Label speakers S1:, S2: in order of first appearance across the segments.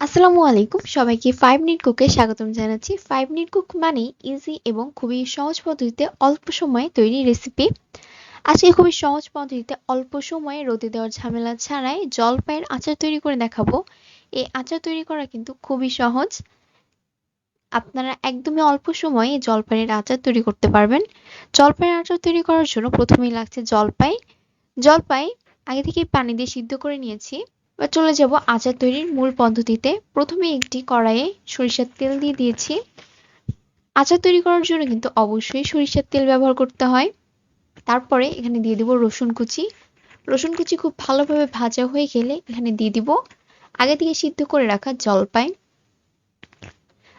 S1: আসসালামু আলাইকুম সবাইকে 5 মিনিট কুকে স্বাগতম জানাচ্ছি। 5 মিনিট কুক মানে ইজি এবং খুবই সহজ পদ্ধতিতে অল্প সময়ে তৈরি রেসিপি। আজকে খুবই সহজ পদ্ধতিতে অল্প সময়ে রোদে দেওয়ার ঝামেলা ছাড়াই জলপাইয়ের আচার তৈরি করে দেখাবো। এই আচার তৈরি করা কিন্তু খুবই সহজ। আপনারা একদমই অল্প সময়ে জলপাইয়ের আচার তৈরি করতে পারবেন। জলপাইয়ের আচার তৈরি করার জন্য প্রথমেই লাগছে জলপাই। জলপাই আগে থেকেই পানি দিয়ে সিদ্ধ করে নিয়েছি। এবার চলে যাব আচার তৈরির মূল পদ্ধতিতে। প্রথমে একটি কড়াইয়ে সরিষার তেল দিয়ে দিয়েছি। আচার তৈরি করার জন্য কিন্তু অবশ্যই সরিষার তেল ব্যবহার করতে হয়। তারপরে এখানে দিয়ে দিব রসুন কুচি। রসুন কুচি খুব ভালোভাবে ভাজা হয়ে গেলে এখানে দিয়ে দিব আগে থেকে সিদ্ধ করে রাখা জলপাই।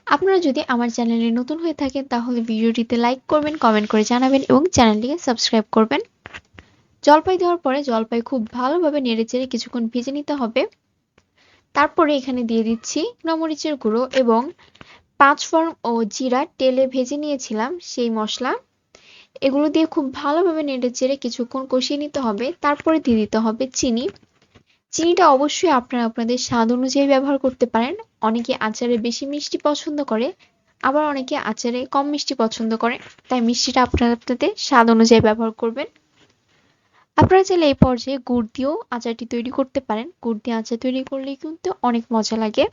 S1: আপনারা যদি আমার চ্যানেলে নতুন হয়ে থাকেন তাহলে ভিডিওটিতে লাইক করবেন, কমেন্ট করে জানাবেন এবং চ্যানেলটিকে সাবস্ক্রাইব করবেন। জলপাই দেওয়ার পরে জলপাই খুব ভালোভাবে নেড়েচেড়ে কিছুক্ষণ ভেজে নিতে হবে। তারপরে এখানে দিয়ে দিচ্ছি মরিচের গুঁড়ো এবং পাঁচফোড়ন ও জিরা তেলে ভেজে নিয়েছিলাম সেই মশলা। এগুলো দিয়ে খুব ভালোভাবে নেড়েচেড়ে কিছুক্ষণ কষিয়ে নিতে হবে। তারপরে দিয়ে দিতে হবে চিনি। চিনিটা অবশ্যই আপনারা আপনাদের স্বাদ অনুযায়ী ব্যবহার করতে পারেন। অনেকে আচারে বেশি মিষ্টি পছন্দ করে, আবার অনেকে আচারে কম মিষ্টি পছন্দ করে। তাই মিষ্টিটা আপনারা আপনাদের স্বাদ অনুযায়ী ব্যবহার করবেন। আপনারা চাইলে এই পর্যায়ে গুড় দিয়েও আচারটি তৈরি করতে পারেন। গুড় দিয়ে আচার তৈরি করলে কিন্তু অনেক মজা লাগে।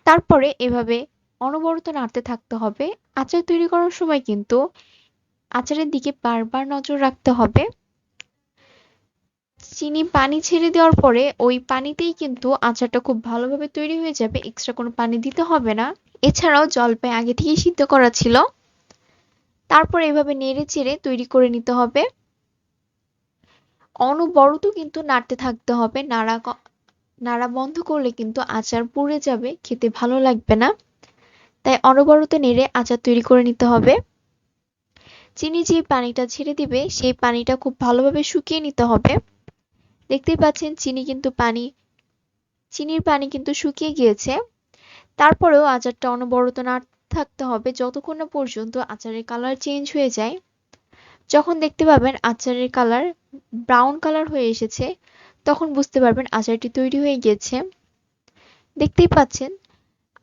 S1: তারপরে এভাবে অনবরত নাড়তে থাকতে হবে। আচার তৈরি করার সময় কিন্তু আচারের দিকে বারবার নজর রাখতে হবে। চিনি পানি ছেড়ে দেওয়ার পরে ওই পানিতেই কিন্তু আচারটা খুব ভালোভাবে তৈরি হয়ে যাবে। এক্সট্রা কোনো পানি দিতে হবে না। এছাড়াও জলপাই আগে থেকেই সিদ্ধ করা ছিল। তারপর এভাবে নেড়ে চেড়ে তৈরি করে নিতে হবে। অনবরত কিন্তু নাড়তে থাকতে হবে। নাড়া বন্ধ করলে কিন্তু আচার পুড়ে যাবে, খেতে ভালো লাগবে না। তাই অনবরত নেড়ে আচার তৈরি করে নিতে হবে। চিনি যে পানিটা ছেড়ে দিবে সেই পানিটা খুব ভালোভাবে শুকিয়ে নিতে হবে। দেখতেই পাচ্ছেন চিনির পানি কিন্তু শুকিয়ে গিয়েছে। তারপরেও আচারটা অনবরত নাড়তে থাকতে হবে যতক্ষণ না পর্যন্ত আচারের কালার চেঞ্জ হয়ে যায়। যখন দেখতে পাবেন আচারের কালার ব্রাউন কালার হয়ে এসেছে, তখন বুঝতে পারবেন আচারটি তৈরি হয়ে গিয়েছে। দেখতেই পাচ্ছেন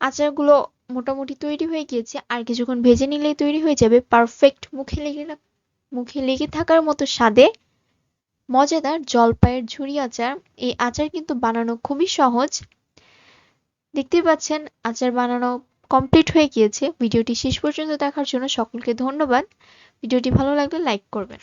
S1: আচারগুলো মোটামুটি তৈরি হয়ে গিয়েছে। আর কিছুক্ষণ ভেজে নিলেই তৈরি হয়ে যাবে পারফেক্ট মুখে লেগে থাকার মতো স্বাদে মজাদার জলপাইয়ের ঝুরি আচার। এই আচার কিন্তু বানানো খুবই সহজ। দেখতেই পাচ্ছেন আচার বানানো কমপ্লিট হয়ে গিয়েছে। ভিডিওটি শেষ পর্যন্ত দেখার জন্য সকলকে ধন্যবাদ। ভিডিওটি ভালো লাগলে লাইক করবেন।